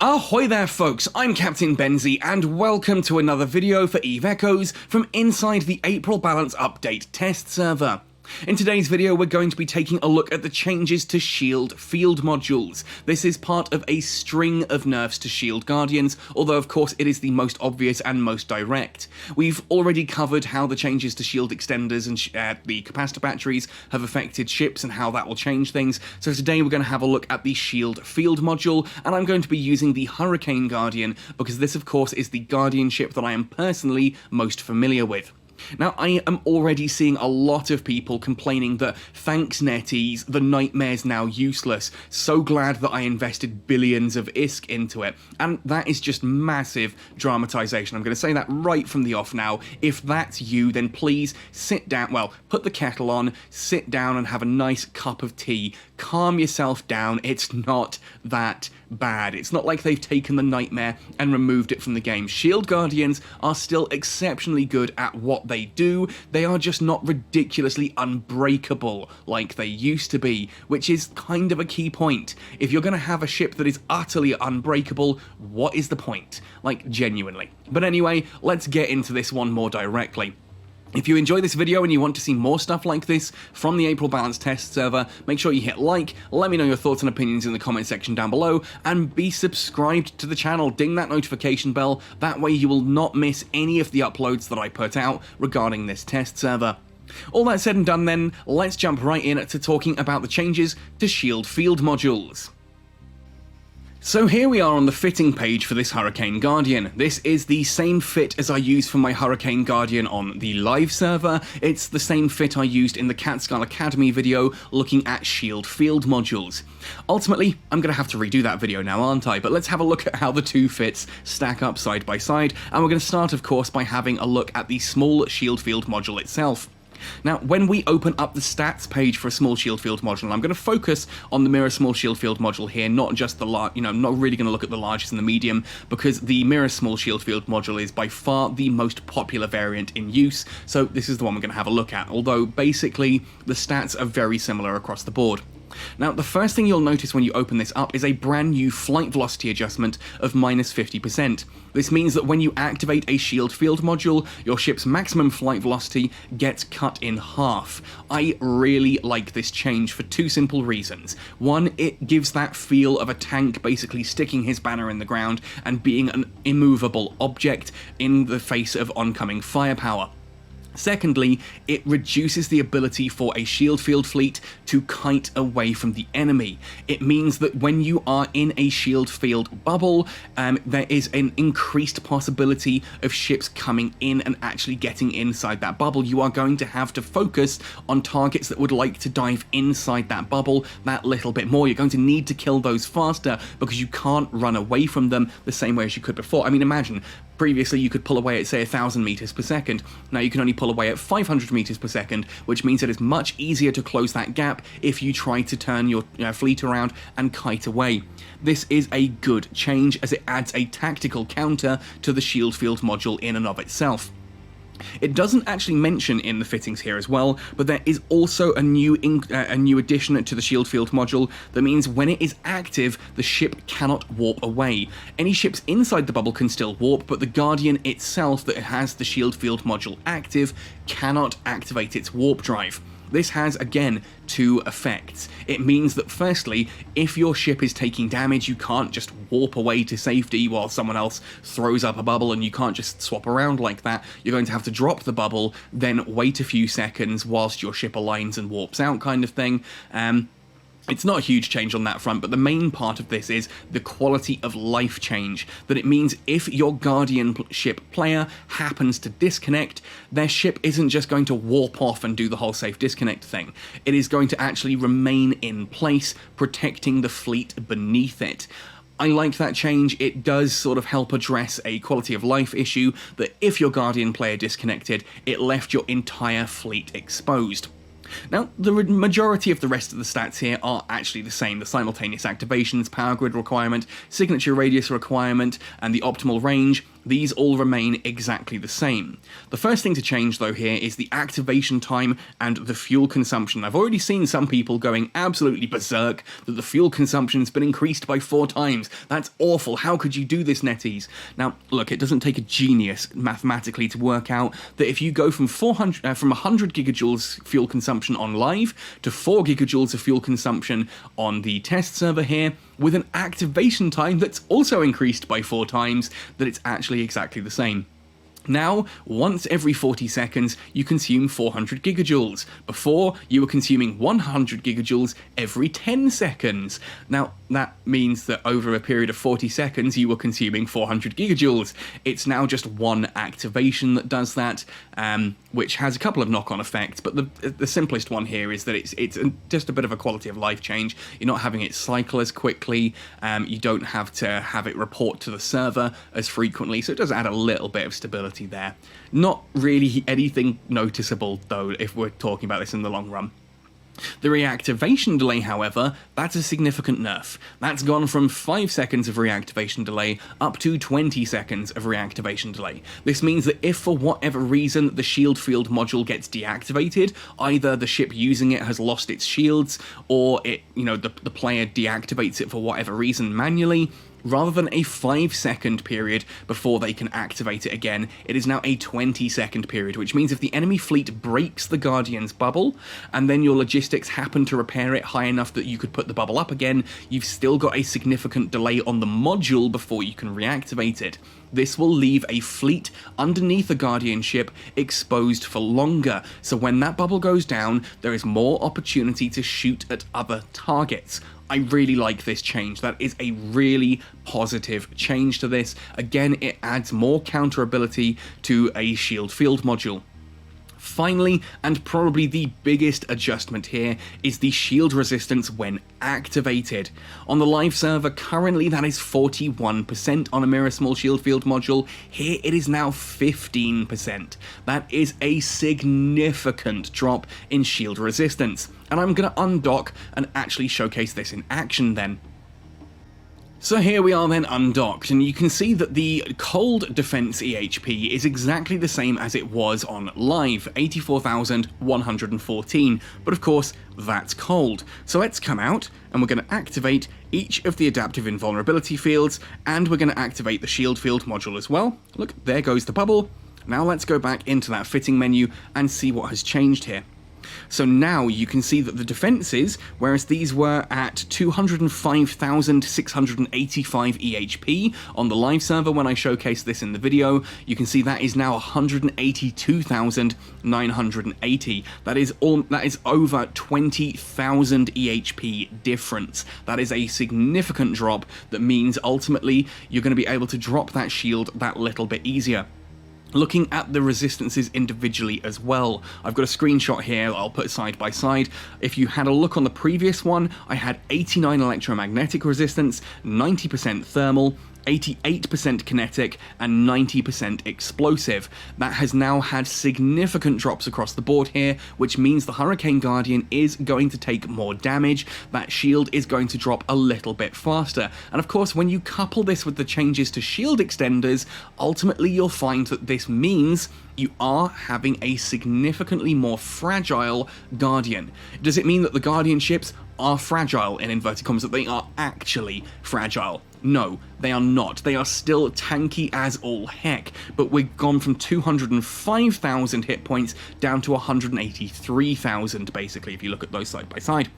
Ahoy there folks, I'm Captain Benzie and welcome to another video for EVE Echoes from inside the April Balance Update test server. In today's video we're going to be taking a look at the changes to shield field modules. This is part of a string of nerfs to shield guardians, although of course it is the most obvious and most direct. We've already covered how the changes to shield extenders and the capacitor batteries have affected ships and how that will change things, so today we're going to have a look at the shield field module, and I'm going to be using the Hurricane Guardian because this of course is the guardian ship that I am personally most familiar with. Now, I am already seeing a lot of people complaining that thanks NetEase, the Nightmare's now useless. So glad that I invested billions of ISK into it. And that is just massive dramatization. I'm going to say that right from the off now. If that's you, then please sit down, well, put the kettle on, sit down and have a nice cup of tea. Calm yourself down. It's not that bad. It's not like they've taken the Nightmare and removed it from the game. Shield Guardians are still exceptionally good at what they do. They are just not ridiculously unbreakable like they used to be, which is kind of a key point. If you're going to have a ship that is utterly unbreakable, what is the point? Like, genuinely. But anyway, let's get into this one more directly. If you enjoy this video and you want to see more stuff like this from the April Balance test server, make sure you hit like, let me know your thoughts and opinions in the comment section down below, and be subscribed to the channel, ding that notification bell, that way you will not miss any of the uploads that I put out regarding this test server. All that said and done then, let's jump right in to talking about the changes to shield field modules. So here we are on the fitting page for this Hurricane Guardian. This is the same fit as I used for my Hurricane Guardian on the live server. It's the same fit I used in the Catskull Academy video looking at shield field modules. Ultimately, I'm going to have to redo that video now, aren't I? But let's have a look at how the two fits stack up side by side, and we're going to start, of course, by having a look at the small shield field module itself. Now, when we open up the stats page for a small shield field module, I'm going to focus on the mirror small shield field module here, not just the large, not really going to look at the largest and the medium, because the mirror small shield field module is by far the most popular variant in use, so this is the one we're going to have a look at, although basically the stats are very similar across the board. Now, the first thing you'll notice when you open this up is a brand new flight velocity adjustment of -50%. This means that when you activate a shield field module, your ship's maximum flight velocity gets cut in half. I really like this change for two simple reasons. One, it gives that feel of a tank basically sticking his banner in the ground and being an immovable object in the face of oncoming firepower. Secondly, it reduces the ability for a shield field fleet to kite away from the enemy. It means that when you are in a shield field bubble, there is an increased possibility of ships coming in and actually getting inside that bubble. You are going to have to focus on targets that would like to dive inside that bubble that little bit more. You're going to need to kill those faster because you can't run away from them the same way as you could before. I mean, imagine, previously you could pull away at say 1,000 meters per second. Now you can only pull away at 500 meters per second, which means it is much easier to close that gap if you try to turn your fleet around and kite away. This is a good change as it adds a tactical counter to the shield field module in and of itself. It doesn't actually mention in the fittings here as well, but there is also a new addition to the shield field module that means when it is active, the ship cannot warp away. Any ships inside the bubble can still warp, but the Guardian itself that has the shield field module active cannot activate its warp drive. This has, again, two effects. It means that, firstly, if your ship is taking damage, you can't just warp away to safety while someone else throws up a bubble, and you can't just swap around like that. You're going to have to drop the bubble, then wait a few seconds whilst your ship aligns and warps out, kind of thing. It's not a huge change on that front, but the main part of this is the quality of life change, that it means if your Guardian ship player happens to disconnect, their ship isn't just going to warp off and do the whole safe disconnect thing. It is going to actually remain in place, protecting the fleet beneath it. I like that change. It does sort of help address a quality of life issue that if your Guardian player disconnected, it left your entire fleet exposed. Now, the majority of the rest of the stats here are actually the same. The simultaneous activations, power grid requirement, signature radius requirement, and the optimal range these all remain exactly the same. The first thing to change though here is the activation time and the fuel consumption. I've already seen some people going absolutely berserk that the fuel consumption's been increased by 4 times. That's awful. How could you do this, NetEase? Now, look, it doesn't take a genius mathematically to work out that if you go from 100 gigajoules fuel consumption on live to 4 gigajoules of fuel consumption on the test server here, with an activation time that's also increased by 4 times, that it's actually exactly the same. Now, once every 40 seconds, you consume 400 gigajoules. Before, you were consuming 100 gigajoules every 10 seconds. Now, that means that over a period of 40 seconds, you were consuming 400 gigajoules. It's now just one activation that does that, which has a couple of knock-on effects, but the simplest one here is that it's just a bit of a quality of life change. You're not having it cycle as quickly, you don't have to have it report to the server as frequently, so it does add a little bit of stability there. Not really anything noticeable, though, if we're talking about this in the long run. The reactivation delay, however, that's a significant nerf. That's gone from 5 seconds of reactivation delay up to 20 seconds of reactivation delay. This means that if for whatever reason the shield field module gets deactivated, either the ship using it has lost its shields, or the player deactivates it for whatever reason manually, rather than a 5-second period before they can activate it again, it is now a 20-second period, which means if the enemy fleet breaks the Guardian's bubble, and then your logistics happen to repair it high enough that you could put the bubble up again, you've still got a significant delay on the module before you can reactivate it. This will leave a fleet underneath a Guardian ship exposed for longer, so when that bubble goes down, there is more opportunity to shoot at other targets. I really like this change. That is a really positive change to this. Again, it adds more counterability to a shield field module. Finally, and probably the biggest adjustment here, is the shield resistance when activated. On the live server, currently that is 41% on a Mirror Small Shield Field module. Here it is now 15%. That is a significant drop in shield resistance. And I'm going to undock and actually showcase this in action then. So here we are then undocked, and you can see that the cold defense EHP is exactly the same as it was on live, 84,114, but of course that's cold. So let's come out and we're going to activate each of the adaptive invulnerability fields, and we're going to activate the shield field module as well. Look, there goes the bubble. Now let's go back into that fitting menu and see what has changed here. So now you can see that the defenses, whereas these were at 205,685 EHP on the live server when I showcased this in the video, you can see that is now 182,980. That is over 20,000 EHP difference. That is a significant drop that means ultimately you're going to be able to drop that shield that little bit easier. Looking at the resistances individually as well, I've got a screenshot here I'll put side by side. If you had a look on the previous one, I had 89 electromagnetic resistance, 90% thermal, 88% kinetic, and 90% explosive. That has now had significant drops across the board here, which means the Hurricane Guardian is going to take more damage. That shield is going to drop a little bit faster. And of course, when you couple this with the changes to shield extenders, ultimately you'll find that this means you are having a significantly more fragile Guardian. Does it mean that the Guardian ships are fragile, in inverted commas, that they are actually fragile? No, they are not. They are still tanky as all heck, but we've gone from 205,000 hit points down to 183,000, basically, if you look at those side by side.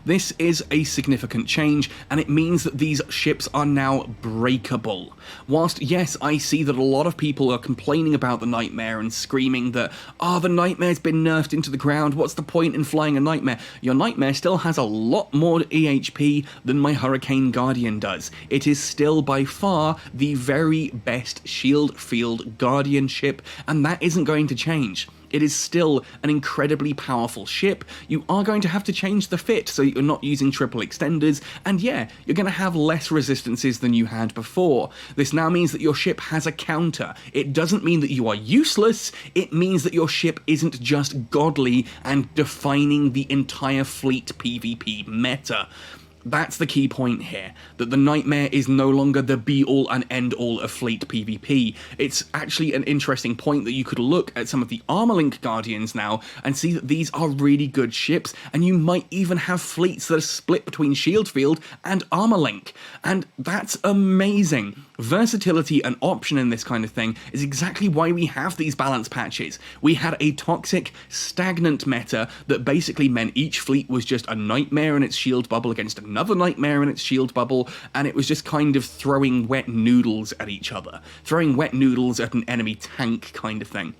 This is a significant change, and it means that these ships are now breakable. Whilst, yes, I see that a lot of people are complaining about the Nightmare and screaming that, the Nightmare's been nerfed into the ground, what's the point in flying a Nightmare? Your Nightmare still has a lot more EHP than my Hurricane Guardian does. It is still by far the very best shield field Guardian ship, and that isn't going to change. It is still an incredibly powerful ship. You are going to have to change the fit so you're not using triple extenders, and yeah, you're going to have less resistances than you had before. This now means that your ship has a counter. It doesn't mean that you are useless, it means that your ship isn't just godly and defining the entire fleet PvP meta. That's the key point here, that the Nightmare is no longer the be-all and end-all of fleet PvP. It's actually an interesting point that you could look at some of the Armorlink Guardians now and see that these are really good ships, and you might even have fleets that are split between Shieldfield and Armorlink, and that's amazing. Versatility and option in this kind of thing is exactly why we have these balance patches. We had a toxic, stagnant meta that basically meant each fleet was just a Nightmare in its shield bubble against another Nightmare in its shield bubble, and it was just kind of throwing wet noodles at each other. Throwing wet noodles at an enemy tank kind of thing.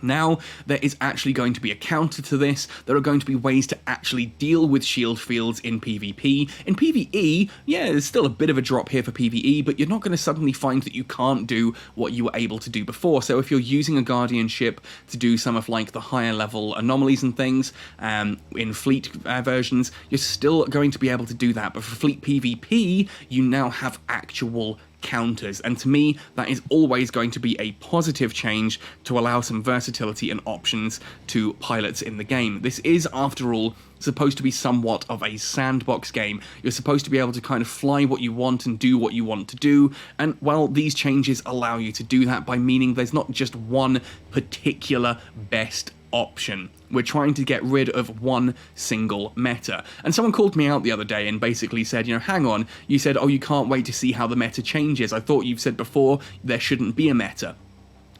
Now, there is actually going to be a counter to this. There are going to be ways to actually deal with shield fields in PvP. In PvE, yeah, there's still a bit of a drop here for PvE, but you're not going to suddenly find that you can't do what you were able to do before. So if you're using a Guardian ship to do some of like the higher level anomalies and things in fleet versions, you're still going to be able to do that. But for fleet PvP, you now have actual counters, and to me that is always going to be a positive change to allow some versatility and options to pilots in the game. This is, after all, supposed to be somewhat of a sandbox game. You're supposed to be able to kind of fly what you want and do what you want to do, and well, these changes allow you to do that by meaning there's not just one particular best option. We're trying to get rid of one single meta. And someone called me out the other day and basically said, you know, hang on, you said, oh, you can't wait to see how the meta changes. I thought you've said before there shouldn't be a meta.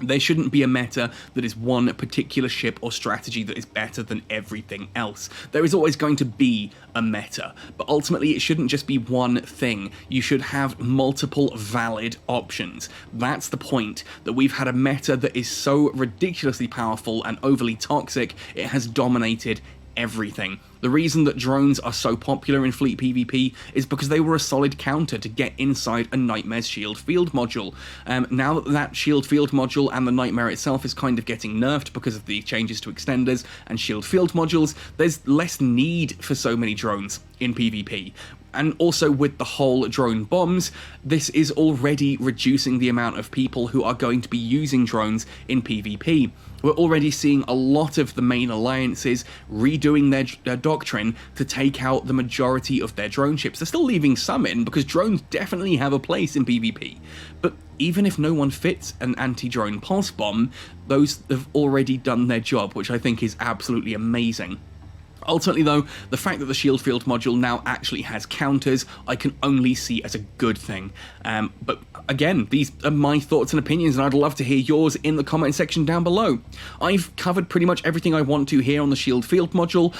There shouldn't be a meta that is one particular ship or strategy that is better than everything else. There is always going to be a meta, but ultimately it shouldn't just be one thing. You should have multiple valid options. That's the point, that we've had a meta that is so ridiculously powerful and overly toxic, it has dominated everything. The reason that drones are so popular in fleet PvP is because they were a solid counter to get inside a Nightmare's shield field module. Now that that shield field module and the Nightmare itself is kind of getting nerfed because of the changes to extenders and shield field modules, there's less need for so many drones in PvP. And also with the whole drone bombs, this is already reducing the amount of people who are going to be using drones in PvP. We're already seeing a lot of the main alliances redoing their doctrine to take out the majority of their drone ships. They're still leaving some in, because drones definitely have a place in PvP. But even if no one fits an anti-drone pulse bomb, those have already done their job, which I think is absolutely amazing. Ultimately though, the fact that the shield field module now actually has counters, I can only see as a good thing. But again, these are my thoughts and opinions, and I'd love to hear yours in the comment section down below. I've covered pretty much everything I want to here on the shield field module,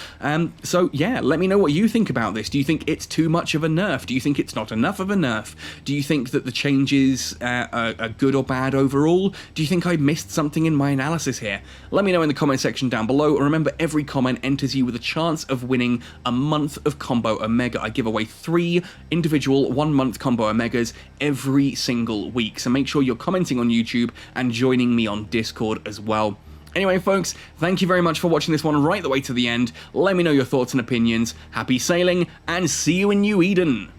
so yeah, let me know what you think about this. Do you think it's too much of a nerf? Do you think it's not enough of a nerf? Do you think that the changes are good or bad overall? Do you think I missed something in my analysis here? Let me know in the comment section down below, and remember, every comment enters you with a chance of winning a month of Combo Omega. I give away 3 individual 1-month Combo Omegas every single week, so make sure you're commenting on YouTube and joining me on Discord as well. Anyway folks, thank you very much for watching this one right the way to the end. Let me know your thoughts and opinions. Happy sailing, and see you in New Eden!